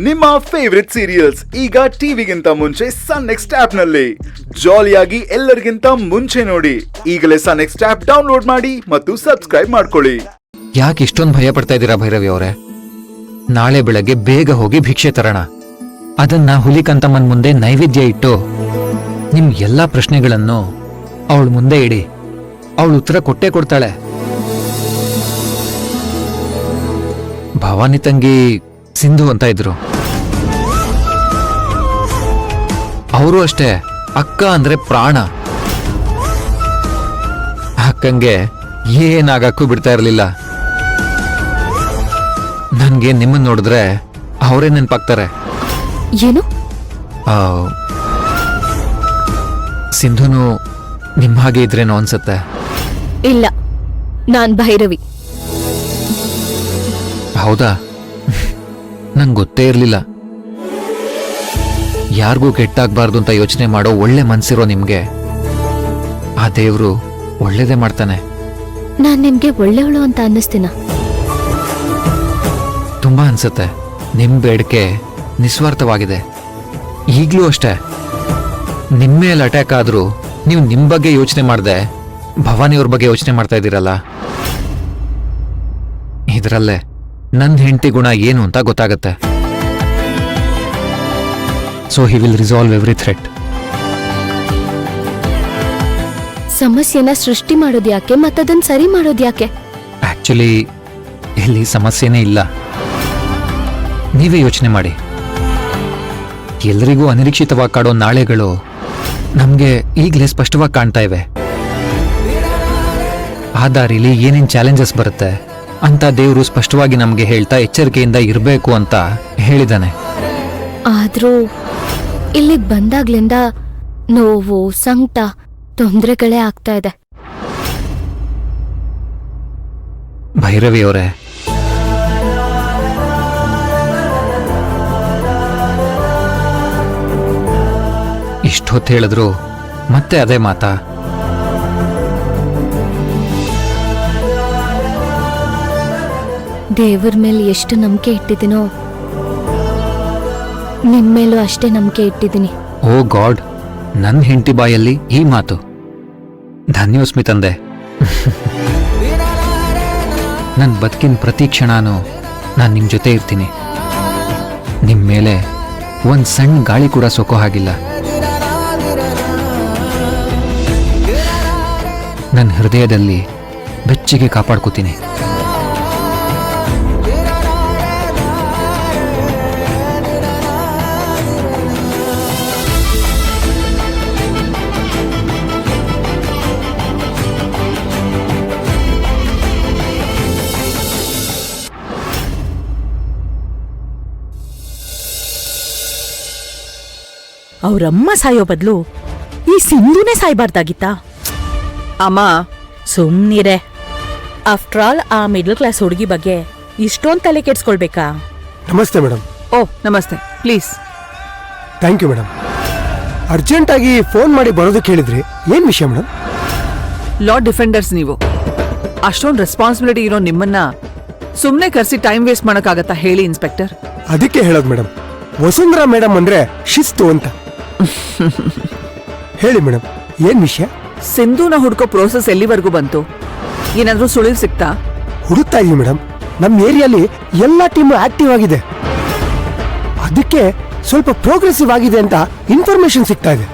ನಿಮ್ಮ favourite serials ಈಗ ಟಿವಿಗಿಂತ ಮುಂಚೆ ಸನ್ ನೆಕ್ಸ್ಟ್ ಆಪ್ ನಲ್ಲಿ ಜಾಲಿಯಾಗಿ ಎಲ್ಲರಿಗಿಂತ ಮುಂಚೆ ನೋಡಿ. ಈಗಲೇ ಸನ್ ನೆಕ್ಸ್ಟ್ ಆಪ್ ಡೌನ್ಲೋಡ್ ಮಾಡಿ ಮತ್ತು ಸಬ್ಸ್ಕ್ರೈಬ್ ಮಾಡ್ಕೊಳ್ಳಿ. ಯಾಕೆ ಇಷ್ಟೊಂದು ಭಯ ಪಡ್ತಾ ಇದ್ದೀರಾ ಭೈರವಿ ಅವರೇ? ನಾಳೆ ಬೆಳಗ್ಗೆ ಬೇಗ ಹೋಗಿ ಭಿಕ್ಷೆ ತರೋಣ. ಅದನ್ನ ಹುಲಿಕಂತಮ್ಮನ್ ಮುಂದೆ ನೈವೇದ್ಯ ಇಟ್ಟು ನಿಮ್ ಎಲ್ಲಾ ಪ್ರಶ್ನೆಗಳನ್ನು ಅವಳ ಮುಂದೆ ಇಡಿ. ಅವಳು ಉತ್ತರ ಕೊಟ್ಟೇ ಕೊಡ್ತಾಳೆ. ಭವಾನಿ ತಂಗಿ ಸಿಂಧು ಅಂತ ಇದ್ರು. ಅವರು ಅಷ್ಟೇ, ಅಕ್ಕ ಅಂದ್ರೆ ಪ್ರಾಣ. ಅಕ್ಕಂಗೆ ಏನಾಗಕ್ಕೂ ಬಿಡ್ತಾ ಇರ್ಲಿಲ್ಲ. ನನ್ಗೆ ನಿಮ್ಮನ್ನ ನೋಡಿದ್ರೆ ಅವರೇ ನೆನ್ಪಾಗ್ತಾರೆ. ಏನು? ಸಿಂಧುನು ನಿಮ್ ಹಾಗೆ ಇದ್ರೇನೋ ಅನ್ಸತ್ತೆ. ಇಲ್ಲ, ನಾನ್ ಭೈರವಿ. ಹೌದಾ? ನಂಗೆ ಗೊತ್ತೇ ಇರ್ಲಿಲ್ಲ. ಯಾರಿಗೂ ಕೆಟ್ಟಾಗ್ಬಾರ್ದು ಅಂತ ಯೋಚನೆ ಮಾಡೋ ಒಳ್ಳೆ ಮನ್ಸಿರೋ ನಿಮ್ಗೆ ಆ ದೇವ್ರು ಒಳ್ಳೇದೇ ಮಾಡ್ತಾನೆ. ನಾನ್ ನಿಮ್ಗೆ ಒಳ್ಳೆಯವಳು ಅಂತ ಅನ್ನಿಸ್ತೀನ? ತುಂಬಾ ಅನ್ಸತ್ತೆ. ನಿಮ್ ಬೇಡಿಕೆ ನಿಸ್ವಾರ್ಥವಾಗಿದೆ. ಈಗ್ಲೂ ಅಷ್ಟೇ, ನಿಮ್ಮೇಲೆ ಅಟ್ಯಾಕ್ ಆದ್ರೂ ನೀವು ನಿಮ್ ಬಗ್ಗೆ ಯೋಚನೆ ಮಾಡ್ದೆ ಭವಾನಿಯವ್ರ ಬಗ್ಗೆ ಯೋಚನೆ ಮಾಡ್ತಾ ಇದ್ದೀರಲ್ಲ, ಇದರಲ್ಲೇ ನನ್ನ ಹೆಂಡತಿ ಗುಣ ಏನು ಅಂತ ಗೊತ್ತಾಗತ್ತೆ. So he will resolve every threat. ಸಮಸ್ಯೆನ ಸೃಷ್ಟಿ ಮಾಡೋದು ಯಾಕೆ ಮತ್ತದನ್ನ ಸರಿ ಮಾಡೋದು ಯಾಕೆ? ಆಕ್ಚುಲಿ ಇಲ್ಲಿ ಸಮಸ್ಯೆನೇ ಇಲ್ಲ. ನೀವೇ ಯೋಚನೆ ಮಾಡಿ. ಎಲ್ರಿಗೂ ಅನಿರೀಕ್ಷಿತವಾಗಿ ಕಾಡೋ ನಾಳೆಗಳು ನಮ್ಗೆ ಈಗಲೇ ಸ್ಪಷ್ಟವಾಗಿ ಕಾಣ್ತಾ ಇವೆ. ಆ ದಾರಿಲಿ ಏನೇನ್ ಚಾಲೆಂಜಸ್ ಬರುತ್ತೆ ಅಂತ ದೇವರು ಸ್ಪಷ್ಟವಾಗಿ ನಮ್ಗೆ ಹೇಳ್ತಾ ಎಚ್ಚರಿಕೆಯಿಂದ ಇರಬೇಕು ಅಂತ ಹೇಳಿದಾನೆ. ಆದ್ರೂ ಇಲ್ಲಿಗ್ ಬಂದಾಗ್ಲಿಂದ ನೋವು, ಸಂಕಟ, ತೊಂದರೆಗಳೇ ಆಗ್ತಾ ಇದೆ. ಭೈರವಿ ಅವರೇ, ಇಷ್ಟೊತ್ತು ಹೇಳಿದ್ರು ಮತ್ತೆ ಅದೇ ಮಾತಾ? ದೇವರ ಮೇಲೆ ಎಷ್ಟು ನಂಬಿಕೆ ಇಟ್ಟಿದ್ದೀನೋ ನಿಮ್ಮೇಲೂ ಅಷ್ಟೇ ನಂಬಿಕೆ ಇಟ್ಟಿದ್ದೀನಿ. ಓ ಗಾಡ್, ನನ್ನ ಹೆಂಡತಿ ಬಾಯಲ್ಲಿ ಈ ಮಾತು. ಧನ್ಯೋಸ್ಮಿ ತಂದೆ. ನನ್ನ ಬದುಕಿನ ಪ್ರತಿ ಕ್ಷಣನೂ ನಾನು ನಿಮ್ಮ ಜೊತೆ ಇರ್ತೀನಿ. ನಿಮ್ಮ ಮೇಲೆ ಒಂದು ಸಣ್ಣ ಗಾಳಿ ಕೂಡ ಸೋಕೋ ಹಾಗಿಲ್ಲ. ನನ್ನ ಹೃದಯದಲ್ಲಿ ಬೆಚ್ಚಗೆ ಕಾಪಾಡ್ಕೋತೀನಿ. ಅವ್ರಮ್ಮ ಸಾಯೋ ಬದಲು ಈ ಸಿಂಧುನೇ ಸಾಯ್ಬಾರ್ದಾಗಿತ್ತಾ? ಅಮ್ಮ ಸುಮ್ನಿರೆ. ಆಫ್ಟರ್ ಆಲ್ ಆ ಮಿಡಲ್ ಕ್ಲಾಸ್ ಹುಡುಗಿ ಬಗ್ಗೆ ಇಷ್ಟೊಂದು ತಲೆ ಕೆಡ್ಸ್ಕೊಳ್ಬೇಕಾ? ನಮಸ್ತೆ ಮೇಡಮ್. ಓ ನಮಸ್ತೆ, ಪ್ಲೀಸ್. Thank you madam. ಅರ್ಜೆಂಟಾಗಿ ಫೋನ್ ಮಾಡಿ ಬರೋದಕ್ಕೆ ಹೇಳಿದ್ರಿ, ಏನ್ ವಿಷಯ ಮೇಡಮ್? ಲಾ ಡಿಫೆಂಡರ್ಸ್ ನೀವು. ಅಷ್ಟೊಂದು ರೆಸ್ಪಾನ್ಸಿಬಿಲಿಟಿ ಇರೋ ನಿಮ್ಮನ್ನ ಸುಮ್ಮನೆ ಕರೆಸಿ ಟೈಮ್ ವೇಸ್ಟ್ ಮಾಡೋಕ್ಕಾಗತ್ತಾ ಹೇಳಿ ಇನ್ಸ್ಪೆಕ್ಟರ್? ಅದಕ್ಕೆ ಹೇಳೋದು ಮೇಡಮ್, ವಸುಂಧರಾ ಮೇಡಮ್ ಅಂದ್ರೆ ಶಿಸ್ತು ಅಂತ. ಹೇಳಿ ಮೇಡಮ್, ಏನ್ ವಿಷಯ? ಸಿಂಧುನ ಹುಡ್ಕೋ ಪ್ರೋಸೆಸ್ ಎಲ್ಲಿವರೆಗೂ ಬಂತು? ಏನಾದ್ರೂ ಸುಳಿವು ಸಿಕ್ತಾ? ಹುಡುಕ್ತಾ ಇದೀವಿ ಮೇಡಮ್. ನಮ್ಮ ಏರಿಯಾಲಿ ಎಲ್ಲಾ ಟೀಮು ಆಕ್ಟಿವ್ ಆಗಿದೆ. ಅದಕ್ಕೆ ಸ್ವಲ್ಪ ಪ್ರೋಗ್ರೆಸಿವ್ ಆಗಿದೆ ಅಂತ ಇನ್ಫಾರ್ಮೇಶನ್ ಸಿಗ್ತಾ ಇದೆ.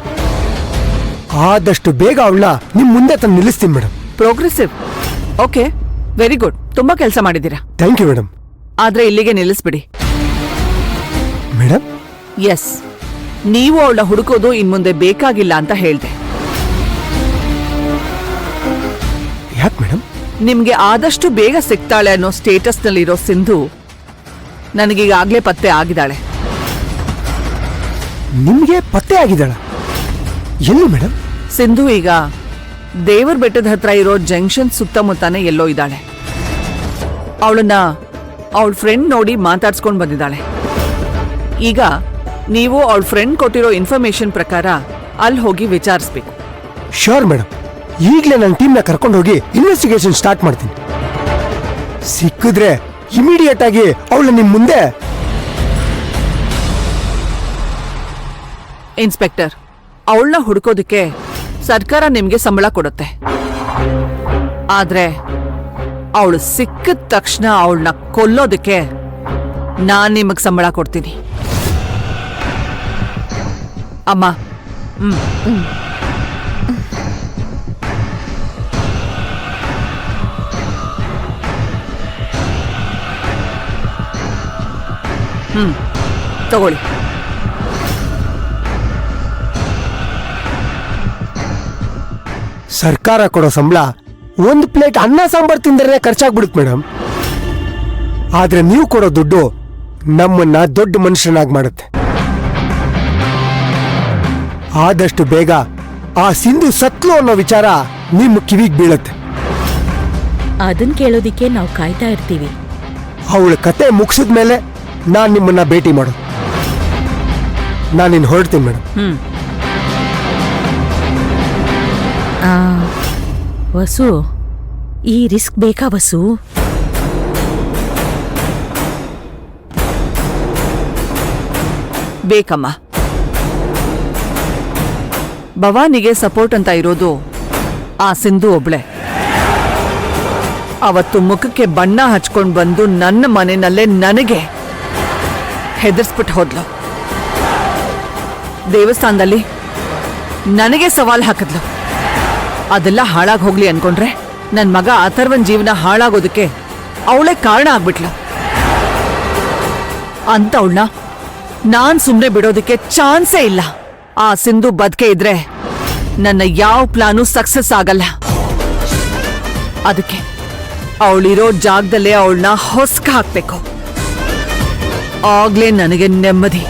ಆದಷ್ಟು ಬೇಗ ಅವಳನ್ನ ನಿಮ್ ಮುಂದೆ ತಂದು ನಿಲ್ಲಿಸ್ತೀನಿ madam. Progressive? Okay, very good. ತುಂಬಾ ಕೆಲಸ ಮಾಡಿದ್ದೀರಾ. Thank you madam. ಆದ್ರೆ ಇಲ್ಲಿಗೆ ನಿಲ್ಲಿಸ್ಬಿಡಿ ಮೇಡಮ್. ಎಸ್, ನೀವು ಅವಳ ಹುಡುಕೋದು ಇನ್ಮುಂದೆ ಬೇಕಾಗಿಲ್ಲ ಅಂತ ಹೇಳ್ದೆ. ಯಾಕೆ ಮೇಡಮ್? ನಿಮ್ಗೆ ಆದಷ್ಟು ಬೇಗ ಸಿಗ್ತಾಳೆ ಅನ್ನೋ ಸ್ಟೇಟಸ್ ನಲ್ಲಿರೋ ಸಿಂಧು ನನಗೀಗಾಗ್ಲೇ ಪತ್ತೆ ಆಗಿದ್ದಾಳೆ. ನಿಮ್ಗೆ ಪತ್ತೆ ಆಗಿದ್ದಾಳ? ಎಲ್ಲಿ ಮೇಡಮ್? ಸಿಂಧು ಈಗ ದೇವರ ಬೆಟ್ಟದ ಹತ್ರ ಇರೋ ಜಂಕ್ಷನ್ ಸುತ್ತಮುತ್ತಾನೆ ಎಲ್ಲೋ ಇದ್ದಾಳೆ. ಅವಳನ್ನ ಅವಳ ಫ್ರೆಂಡ್ ನೋಡಿ ಮಾತಾಡ್ಸ್ಕೊಂಡ್ ಬಂದಿದ್ದಾಳೆ. ಈಗ ನೀವು ಅವಳ ಫ್ರೆಂಡ್ ಕೊಟ್ಟಿರೋ ಇನ್ಫಾರ್ಮೇಶನ್ ಪ್ರಕಾರ ಅಲ್ಲಿ ಹೋಗಿ ವಿಚಾರಿಸ್ಬೇಕು. Sure madam. ಈಗಲೇ ನನ್ನ ಟೀಮ್ನ ಕರ್ಕೊಂಡು ಹೋಗಿ ಇನ್ವೆಸ್ಟಿಗೇಷನ್ ಸ್ಟಾರ್ಟ್ ಮಾಡ್ತೀನಿ. ಸಿಕ್ಕಿದ್ರೆ ಇಮಿಡಿಯೇಟ್ ಆಗಿ ಅವಳು ನಿಮ್ ಮುಂದೆ ಇನ್ಸ್ಪೆಕ್ಟರ್, ಅವಳನ್ನ ಹುಡ್ಕೋದಕ್ಕೆ ಸರ್ಕಾರ ನಿಮ್ಗೆ ಸಂಬಳ ಕೊಡುತ್ತೆ. ಆದ್ರೆ ಅವಳು ಸಿಕ್ಕಿದ ತಕ್ಷಣ ಅವಳನ್ನ ಕೊಲ್ಲೋದಕ್ಕೆ ನಾನ್ ನಿಮಗ್ ಸಂಬಳ ಕೊಡ್ತೀನಿ. ಅಮ್ಮ, ತಗೊಳ್ಳಿ. ಸರ್ಕಾರ ಕೊಡೋ ಸಂಬಳ ಒಂದು ಪ್ಲೇಟ್ ಅನ್ನ ಸಾಂಬಾರ್ ತಿಂದ್ರೆ ಖರ್ಚಾಗ್ಬಿಡುತ್ತೆ ಮೇಡಮ್. ಆದ್ರೆ ನೀವು ಕೊಡೋ ದುಡ್ಡು ನಮ್ಮನ್ನ ದೊಡ್ಡ ಮನುಷ್ಯನಾಗಿ ಮಾಡುತ್ತೆ. ಆದಷ್ಟು ಬೇಗ ಆ ಸಿಂಧು ಸತ್ಲು ಅನ್ನೋ ವಿಚಾರ ನಿಮ್ಮ ಕಿವಿಗೆ ಬೀಳತ್ತೆ. ಅದನ್ ಕೇಳೋದಿಕ್ಕೆ ನಾವು ಕಾಯ್ತಾ ಇರ್ತೀವಿ. ಅವಳ ಕತೆ ಮುಗಿಸಿದ್ಮೇಲೆ ನಾನು ನಿಮ್ಮನ್ನ ಭೇಟಿ ಮಾಡೋದು. ನಾನಿನ್ ಹೊರಡ್ತೀನಿ ಮೇಡಮ್. ವಸು, ಈ ರಿಸ್ಕ್ ಬೇಕಾ ವಸು? ಬೇಕಮ್ಮ. ಭವಾನಿಗೆ ಸಪೋರ್ಟ್ ಅಂತ ಇರೋದು ಆ ಸಿಂಧು ಒಬ್ಳೆ. ಅವತ್ತು ಮುಖಕ್ಕೆ ಬಣ್ಣ ಹಚ್ಕೊಂಡ್ ಬಂದು ನನ್ನ ಮನೆಯಲ್ಲೇ ನನಗೆ ಹೆದರ್ಸ್ಬಿಟ್ಟು ಹೋದ್ಲು. ದೇವಸ್ಥಾನದಲ್ಲಿ ನನಗೆ ಸವಾಲ್ ಹಾಕಿದ್ಲು. ಅದೆಲ್ಲ ಹಾಳಾಗಿ ಹೋಗ್ಲಿ ಅನ್ಕೊಂಡ್ರೆ ನನ್ ಮಗ ಅಥರ್ವನ್ ಜೀವನ ಹಾಳಾಗೋದಕ್ಕೆ ಅವಳೇ ಕಾರಣ ಆಗ್ಬಿಟ್ಲು. ಅಂತವಳನ್ನ ನಾನ್ ಸುಮ್ನೆ ಬಿಡೋದಕ್ಕೆ ಚಾನ್ಸೇ ಇಲ್ಲ. ಆ ಸಿಂಧು ಬದುಕೆ ಇದ್ರೆ ನನ್ನ ಯಾವ ಪ್ಲಾನು ಸಕ್ಸಸ್ ಆಗಲ್ಲ. ಅದಕ್ಕೆ ಅವಳಿರೋ ಜಾಗದಲ್ಲೇ ಅವಳನ್ನ ಹೊಸ್ಕ ಹಾಕ್ಬೇಕು. ಆಗ್ಲೇ ನನಗೆ ನೆಮ್ಮದಿ.